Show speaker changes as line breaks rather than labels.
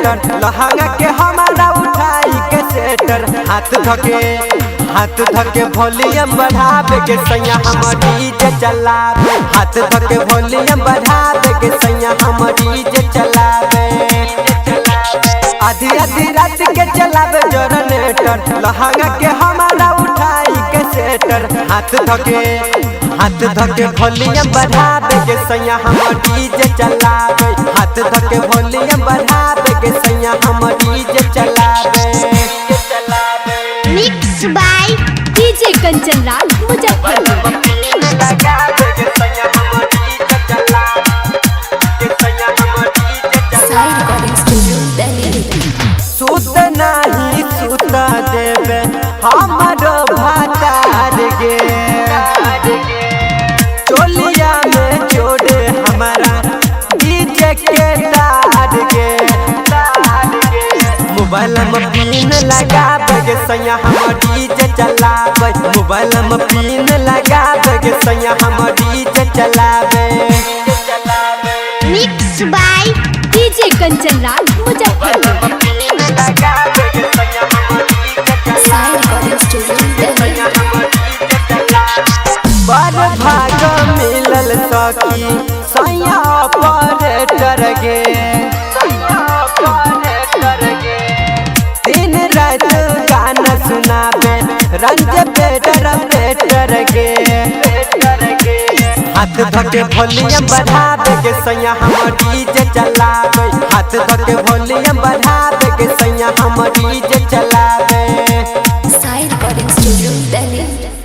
Generator लहंगा के हमारा उठाई के सेटर हाथ धके वॉल्यूम बढ़ावे के सैया हम डीजे चलावे हाथ धके वॉल्यूम बढ़ावे के सैया हम डीजे चलावे आधी रात के चलावे जनरेटर लहंगा के हमारा उठाई के सेटर हाथ धके वॉल्यूम बढ़ावे के सैया हम डीजे चलावे हाथ धके वॉल्यूम बढ़ावे के सैया हम डीजे चलावे
mix by DJ Kanchan Raj Muzaffarpur.
सुत नहीं सुता देवे हमारो भातार गे चोलिया में जोड़े हमारा डीजे के तार गे मोबाइल में पिन लगावे के सैया हम डीजे चलावे मोबाइल में पिन लगावे के सैया हम डीजे चलावे
mix by DJ Kanchan Raj Muzaffarpur.
बड़ भाग मिलल सखी सैया ऑपरेटर गे दिन रात गाना सुनावे रंज बेटर गे हाथ धके वॉल्यूम बढ़ावे के सैया हम डीजे चलावे हाथ धके वॉल्यूम बढ़ावे के सैया हम डीजे चलावे
साई रिकॉर्डिंग स्टूडियो दिल्ली।